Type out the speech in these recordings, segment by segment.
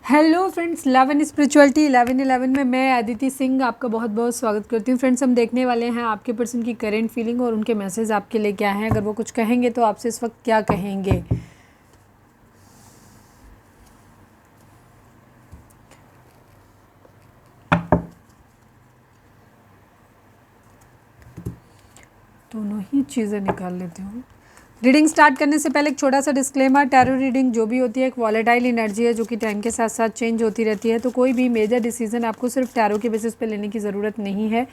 Hello friends, love and spirituality 1111 में मैं अदिति सिंह आपका बहुत बहुत स्वागत करती हूँ। फ्रेंड्स, हम देखने वाले हैं आपके पर्सन की करेंट फीलिंग और उनके मैसेज आपके लिए क्या हैं। अगर वो कुछ कहेंगे तो आपसे इस वक्त क्या कहेंगे। दोनों ही चीज़ें निकाल लेती हूँ। रीडिंग स्टार्ट करने से पहले एक छोटा सा डिस्क्लेमर, टैरो रीडिंग जो भी होती है एक वॉलेटाइल एनर्जी है जो कि टाइम के साथ साथ चेंज होती रहती है। तो कोई भी मेजर डिसीजन आपको सिर्फ टैरो के बेसिस पे लेने की ज़रूरत नहीं है।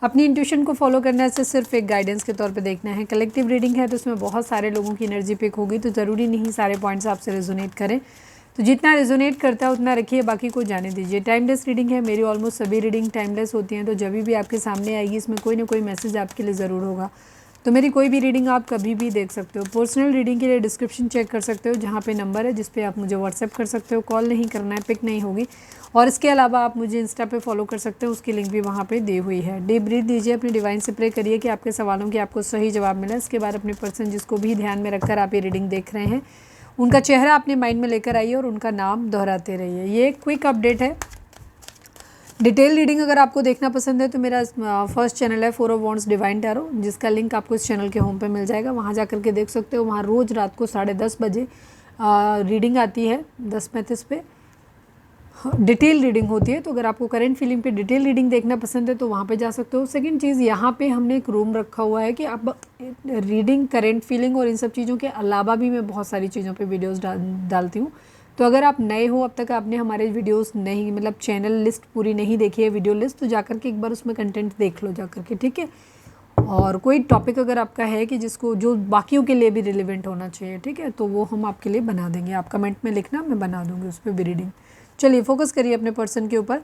अपनी इंट्यूशन को फॉलो करने से सिर्फ एक गाइडेंस के तौर पे देखना है। कलेक्टिव रीडिंग है तो उसमें बहुत सारे लोगों की एनर्जी पिक होगी, तो ज़रूरी नहीं सारे पॉइंट्स आपसे रेजोनेट करें। तो जितना रेजोनेट करता है उतना रखिए, बाकी को जाने दीजिए। टाइमलेस रीडिंग है, मेरी ऑलमोस्ट सभी रीडिंग टाइमलेस होती हैं। तो जब भी आपके सामने आएगी इसमें कोई ना कोई मैसेज आपके लिए ज़रूर होगा। तो मेरी कोई भी रीडिंग आप कभी भी देख सकते हो। पर्सनल रीडिंग के लिए डिस्क्रिप्शन चेक कर सकते हो, जहाँ पे नंबर है जिस पे आप मुझे व्हाट्सएप कर सकते हो। कॉल नहीं करना है, पिक नहीं होगी। और इसके अलावा आप मुझे इंस्टा पे फॉलो कर सकते हो, उसकी लिंक भी वहाँ पे दी हुई है। डीप ब्रीथ दीजिए, अपने डिवाइन से प्रे करिए कि आपके सवालों के आपको सही जवाब मिले। इसके बाद अपने पर्सन जिसको भी ध्यान में रखकर आप ये रीडिंग देख रहे हैं उनका चेहरा अपने माइंड में लेकर आइए और उनका नाम दोहराते रहिए। ये एक क्विक अपडेट है। डिटेल रीडिंग अगर आपको देखना पसंद है तो मेरा फर्स्ट चैनल है 4 ऑफ वॉन्ड्स डिवाइन टैरो, जिसका लिंक आपको इस चैनल के होम पे मिल जाएगा। वहाँ जा करके देख सकते हो। वहाँ रोज़ रात को 10:30 बजे रीडिंग आती है 10:35 पे। डिटेल रीडिंग होती है। तो अगर आपको करेंट फीलिंग पे डिटेल रीडिंग देखना पसंद है तो वहाँ पे जा सकते हो। सेकंड चीज़, यहाँ पे हमने एक रूम रखा हुआ है कि आप रीडिंग, करेंट फीलिंग और इन सब चीज़ों के अलावा भी मैं बहुत सारी चीज़ों पे वीडियोस डालती हूँ। तो अगर आप नए हो, अब तक आपने हमारे वीडियोस नहीं, मतलब चैनल लिस्ट पूरी नहीं देखी है, वीडियो लिस्ट, तो जाकर के एक बार उसमें कंटेंट देख लो जाकर के, ठीक है। और कोई टॉपिक अगर आपका है कि जिसको जो बाकियों के लिए भी रिलेवेंट होना चाहिए, ठीक है, तो वो हम आपके लिए बना देंगे। आप कमेंट में लिखना, मैं बना दूँगी उस पर भी रीडिंग। चलिए फोकस करिए अपने पर्सन के ऊपर।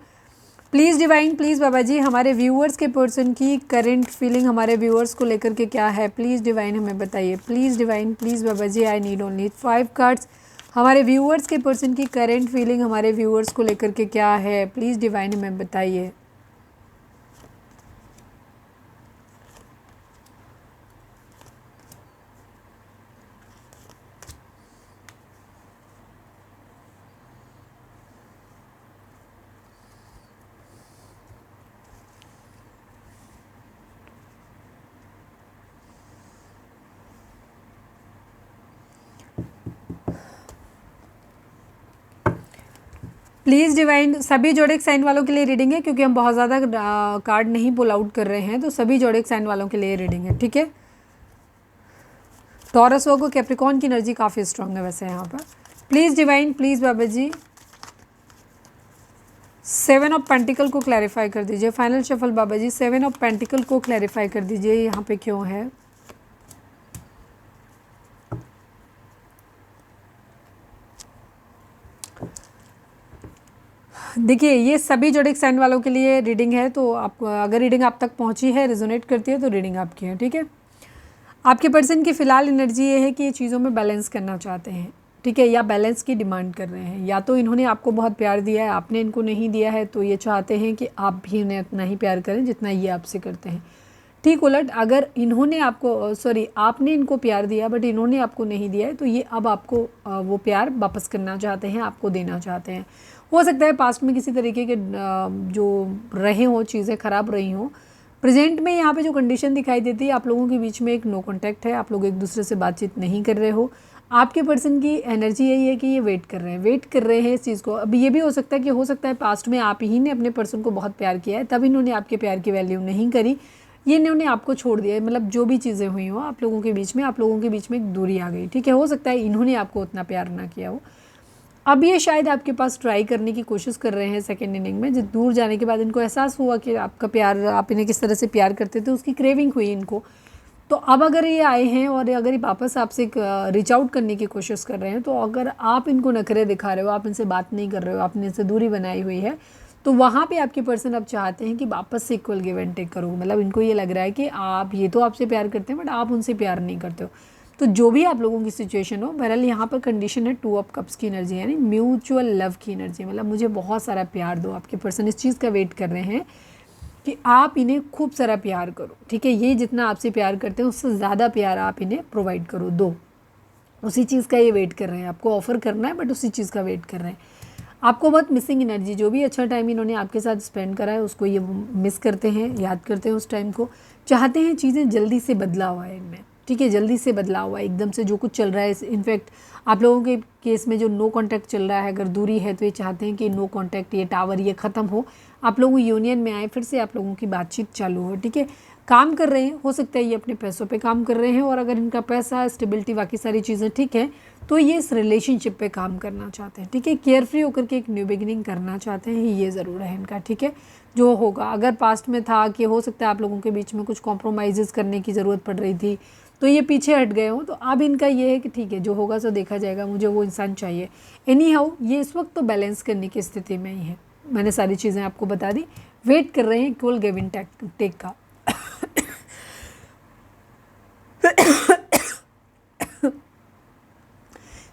Please divine, please Baba ji, हमारे व्यूअर्स के पर्सन की करेंट फीलिंग हमारे व्यूअर्स को लेकर के क्या है, प्लीज़ डिवाइन हमें बताइए। Please divine, please Baba ji, I need only 5 cards. हमारे व्यूअर्स के पर्सन की करेंट फीलिंग हमारे व्यूअर्स को लेकर के क्या है, प्लीज़ डिवाइन हमें बताइए। प्लीज़ डिवाइन, सभी जोड़ेक साइन वालों के लिए रीडिंग है क्योंकि हम बहुत ज़्यादा कार्ड नहीं पुल आउट कर रहे हैं। तो सभी जोड़ेक साइन वालों के लिए रीडिंग है, ठीक है। टॉरस वर्गो कैप्रिकॉर्न की एनर्जी काफ़ी स्ट्रांग है वैसे यहाँ पर। Please divine, please Baba ji, 7 of pentacle को क्लैरिफाई कर दीजिए। Final shuffle Baba ji, 7 of pentacle को क्लैरिफाई कर दीजिए यहाँ पे क्यों है। देखिए, ये सभी जोडिक साइन वालों के लिए रीडिंग है। तो आपको अगर रीडिंग आप तक पहुंची है, रिजोनेट करती है, तो रीडिंग आपकी है, ठीक है। आपके पर्सन की फ़िलहाल एनर्जी ये है कि ये चीज़ों में बैलेंस करना चाहते हैं, ठीक है, या बैलेंस की डिमांड कर रहे हैं। या तो इन्होंने आपको बहुत प्यार दिया है, आपने इनको नहीं दिया है, तो ये चाहते हैं कि आप भी इन्हें उतना ही प्यार करें जितना ये आपसे करते हैं। ठीक उलट, अगर इन्होंने आपको आपने इनको प्यार दिया बट इन्होंने आपको नहीं दिया है, तो ये अब आपको वो प्यार वापस करना चाहते हैं, आपको देना चाहते हैं। हो सकता है पास्ट में किसी तरीके के जो रहे हों, चीज़ें ख़राब रही हों। प्रेजेंट में यहाँ पे जो कंडीशन दिखाई देती है, आप लोगों के बीच में एक नो कॉन्टैक्ट है, आप लोग एक दूसरे से बातचीत नहीं कर रहे हो। आपके पर्सन की एनर्जी यही है कि ये वेट कर रहे हैं इस चीज़ को। अब ये भी हो सकता है पास्ट में आप ही ने अपने पर्सन को बहुत प्यार किया है, तब इन्होंने आपके प्यार की वैल्यू नहीं करी, ये इन्होंने आपको छोड़ दिया है। मतलब जो भी चीज़ें हुई हो आप लोगों के बीच में एक दूरी आ गई, ठीक है। हो सकता है इन्होंने आपको उतना प्यार ना किया हो। अब ये शायद आपके पास ट्राई करने की कोशिश कर रहे हैं सेकेंड इनिंग में। जब दूर जाने के बाद इनको एहसास हुआ कि आपका प्यार, आप इन्हें किस तरह से प्यार करते थे, उसकी क्रेविंग हुई इनको। तो अब अगर ये आए हैं और अगर ये वापस आपसे रीच आउट करने की कोशिश कर रहे हैं, तो अगर आप इनको नखरे दिखा रहे हो, आप इनसे बात नहीं कर रहे हो, आपने इनसे दूरी बनाई हुई है, तो वहाँ पे आपके पर्सन अब चाहते हैं कि वापस से इक्वल गिव एंड टेक करो। मतलब इनको ये लग रहा है कि आप, ये तो आपसे प्यार करते हैं बट आप उनसे प्यार नहीं करते हो। तो जो भी आप लोगों की सिचुएशन हो, बहरहाल यहाँ पर कंडीशन है 2 ऑफ कप्स की एनर्जी, यानी म्यूचुअल लव की एनर्जी। मतलब मुझे बहुत सारा प्यार दो। आपके पर्सन इस चीज़ का वेट कर रहे हैं कि आप इन्हें खूब सारा प्यार करो, ठीक है। ये जितना आपसे प्यार करते हैं उससे ज़्यादा प्यार आप इन्हें प्रोवाइड करो, दो। उसी चीज़ का ये वेट कर रहे हैं। आपको ऑफ़र करना है बट उसी चीज़ का वेट कर रहे हैं। आपको बहुत मिसिंग एनर्जी, जो भी अच्छा टाइम इन्होंने आपके साथ स्पेंड करा है उसको ये मिस करते हैं, याद करते हैं उस टाइम को, चाहते हैं चीज़ें जल्दी से बदलाव आए इनमें, ठीक है, जल्दी से बदलाव आए एकदम से जो कुछ चल रहा है। इनफैक्ट आप लोगों के केस में जो नो कांटेक्ट चल रहा है, अगर दूरी है तो ये चाहते हैं कि नो कांटेक्ट, ये टावर ये ख़त्म हो, आप लोगों यूनियन में आए, फिर से आप लोगों की बातचीत चालू हो, ठीक है। काम कर रहे हैं, हो सकता है ये अपने पैसों पे काम कर रहे हैं, और अगर इनका पैसा, स्टेबिलिटी, बाकी सारी चीज़ें ठीक है तो ये इस रिलेशनशिप पे काम करना चाहते हैं, ठीक है, केयर फ्री होकर के एक न्यू बिगिनिंग करना चाहते हैं, ये ज़रूर है इनका, ठीक है। जो होगा, अगर पास्ट में था कि हो सकता है आप लोगों के बीच में कुछ कॉम्प्रोमाइज़ करने की ज़रूरत पड़ रही थी तो ये पीछे हट गए हों, तो अब इनका ये है कि ठीक है जो होगा सो देखा जाएगा, मुझे वो इंसान चाहिए। एनी हाउ ये इस वक्त तो बैलेंस करने की स्थिति में ही है, मैंने सारी चीज़ें आपको बता दी, वेट कर रहे हैं केवल गिव एंड टेक का।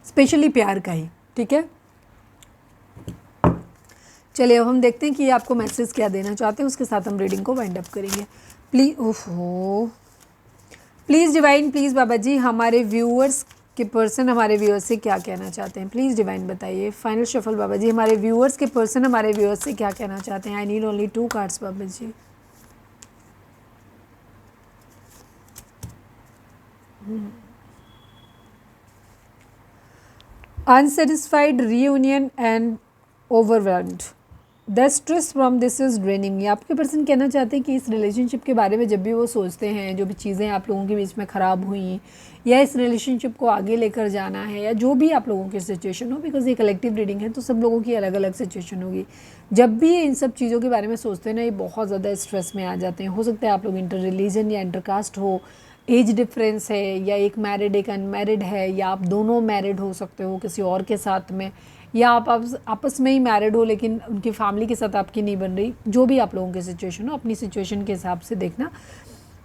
स्पेशली प्यार का ही, ठीक है। चलिए अब हम देखते हैं कि आपको मैसेज क्या देना चाहते हैं, उसके साथ हम रीडिंग को वाइंड अप करेंगे। प्लीज़, ओहो, please divine, please Baba ji हमारे व्यूअर्स के पर्सन हमारे व्यूअर्स से क्या कहना चाहते हैं, प्लीज़ डिवाइन बताइए। फाइनल शफल बाबा जी, हमारे व्यूअर्स के पर्सन हमारे व्यूअर्स से क्या कहना चाहते हैं। I need only 2 cards Baba ji. Unsatisfied, reunion and overwhelmed, the stress from this is draining. ये आपके पर्सन कहना चाहते हैं कि इस रिलेशनशिप के बारे में जब भी वो सोचते हैं, जो भी चीज़ें आप लोगों के बीच में ख़राब हुई, या इस रिलेशनशिप को आगे लेकर जाना है, या जो भी आप लोगों की सिचुएशन हो, बिकॉज ये कलेक्टिव रीडिंग है तो सब लोगों की अलग अलग सिचुएशन होगी। जब भी ये इन सब चीज़ों के बारे में सोचते हैं ना, ये बहुत ज़्यादा स्ट्रेस में आ जाते हैं। हो सकता है आप लोग इंटर रिलीजन या इंटरकास्ट हो, एज डिफरेंस है, या एक मैरिड एक अनमैरिड है, या आप दोनों मैरिड हो सकते हो किसी और के साथ में, या आप आपस में ही मैरिड हो लेकिन उनकी फैमिली के साथ आपकी नहीं बन रही। जो भी आप लोगों की सिचुएशन हो, अपनी सिचुएशन के हिसाब से देखना।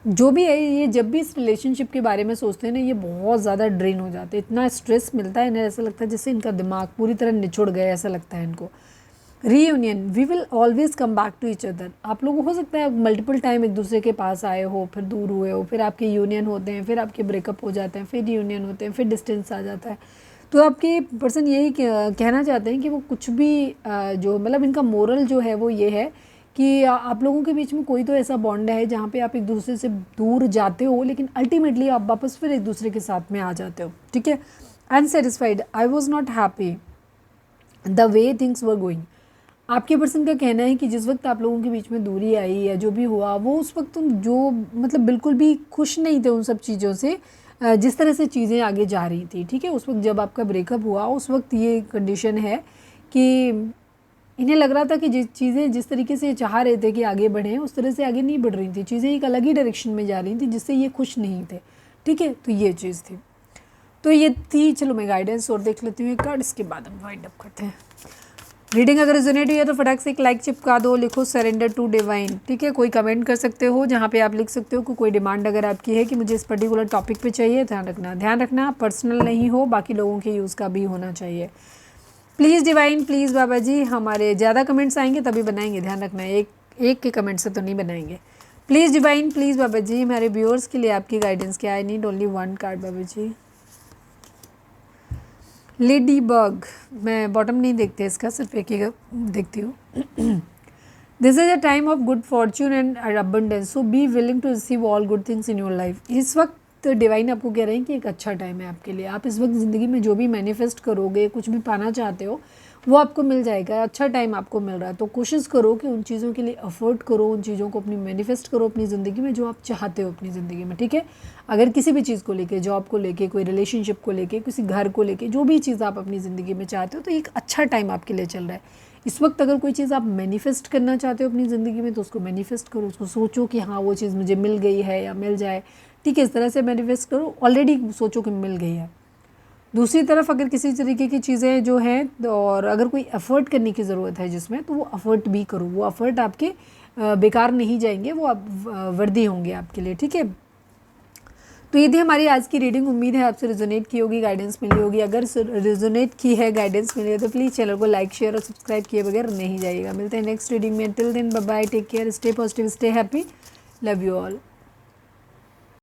जो भी है, ये जब भी इस रिलेशनशिप के बारे में सोचते हैं ना, ये बहुत ज़्यादा ड्रेन हो जाते हैं, इतना स्ट्रेस मिलता है इन्हें, ऐसा लगता है जैसे इनका दिमाग पूरी तरह निचुड़ गया, ऐसा लगता है इनको। Reunion, we will always come back to each other. आप लोगों को हो सकता है मल्टीपल टाइम एक दूसरे के पास आए हो, फिर दूर हुए हो, फिर आपके यूनियन होते हैं, फिर आपके ब्रेकअप हो जाते हैं, फिर यूनियन होते हैं, फिर डिस्टेंस आ जाता है। तो आपके पर्सन यही कहना चाहते हैं कि वो कुछ भी जो मतलब इनका मोरल जो है वो ये है कि आप लोगों के बीच में कोई तो ऐसा बॉन्ड है जहाँ पे आप एक दूसरे से दूर जाते हो लेकिन अल्टीमेटली आप वापस फिर एक दूसरे के साथ में आ जाते हो, ठीक है। Unsatisfied, I was not happy the way things were going. आपके पर्सन का कहना है कि जिस वक्त आप लोगों के बीच में दूरी आई या जो भी हुआ, वो उस वक्त तुम जो मतलब बिल्कुल भी खुश नहीं थे उन सब चीज़ों से, जिस तरह से चीज़ें आगे जा रही थी, ठीक है। उस वक्त जब आपका ब्रेकअप हुआ, उस वक्त ये कंडीशन है कि इन्हें लग रहा था कि चीज़ें जिस तरीके से चाह रहे थे कि आगे बढ़ें, उस तरह से आगे नहीं बढ़ रही थी, चीज़ें एक अलग ही डायरेक्शन में जा रही थी जिससे ये खुश नहीं थे, ठीक है। तो ये चीज़ थी, तो ये थी। चलो मैं गाइडेंस और देख लेती हूँ एक कार्ड, इसके बाद हम वाइंड अप करते हैं। रीडिंग अगर रेजोनेट हुई है तो फटाक से एक लाइक चिपका दो, लिखो सरेंडर टू डिवाइन, ठीक है। कोई कमेंट कर सकते हो जहाँ पे आप लिख सकते हो कि कोई डिमांड अगर आपकी है कि मुझे इस पर्टिकुलर टॉपिक पे चाहिए। ध्यान रखना पर्सनल नहीं हो, बाकी लोगों के यूज़ का भी होना चाहिए। Please divine, please Baba ji, हमारे ज़्यादा कमेंट्स आएंगे तभी बनाएंगे, ध्यान रखना, एक के कमेंट से तो नहीं बनाएंगे। Please divine, please Baba ji, हमारे व्यूअर्स के लिए आपकी गाइडेंस क्या है। I need only 1 card Baba ji. Lady bug, मैं बॉटम नहीं देखते इसका, सिर्फ एक ही देखती हूँ। This is a time of good fortune and abundance, so be willing to receive all good things in your life. इस वक्त डिवाइन आपको कह रहे हैं कि एक अच्छा टाइम है आपके लिए। आप इस वक्त ज़िंदगी में जो भी मैनिफेस्ट करोगे, कुछ भी पाना चाहते हो, वो आपको मिल जाएगा। अच्छा टाइम आपको मिल रहा है, तो कोशिश करो कि उन चीज़ों के लिए अफोर्ड करो, उन चीज़ों को अपनी मैनिफेस्ट करो अपनी ज़िंदगी में जो आप चाहते हो अपनी ज़िंदगी में, ठीक है। अगर किसी भी चीज़ को लेके, जॉब को लेके, कोई रिलेशनशिप को लेके, किसी घर को लेके, जो भी चीज़ आप अपनी ज़िंदगी में चाहते हो, तो एक अच्छा टाइम आपके लिए चल रहा है इस वक्त। अगर कोई चीज़ आप मैनिफेस्ट करना चाहते हो अपनी ज़िंदगी में तो उसको मैनिफेस्ट करो, उसको सोचो कि हाँ वो चीज़ मुझे मिल गई है या मिल जाए, ठीक है। इस तरह से मैनिफेस्ट करो, ऑलरेडी सोचो कि मिल गई है। दूसरी तरफ अगर किसी तरीके की चीज़ें जो हैं और अगर कोई एफ़र्ट करने की ज़रूरत है जिसमें, तो वो एफ़र्ट भी करो, वो एफ़र्ट आपके बेकार नहीं जाएंगे, वो आप वर्दी होंगे आपके लिए, ठीक है। तो ये थी हमारी आज की रीडिंग। उम्मीद है आपसे रिजोनेट की होगी, गाइडेंस मिली होगी। अगर रिजोनेट की है, गाइडेंस मिली है, तो प्लीज़ चैनल को लाइक शेयर और सब्सक्राइब किए बगैर नहीं जाइएगा। मिलते हैं नेक्स्ट रीडिंग में। Till then bye bye, take care, stay positive, stay happy, love you all.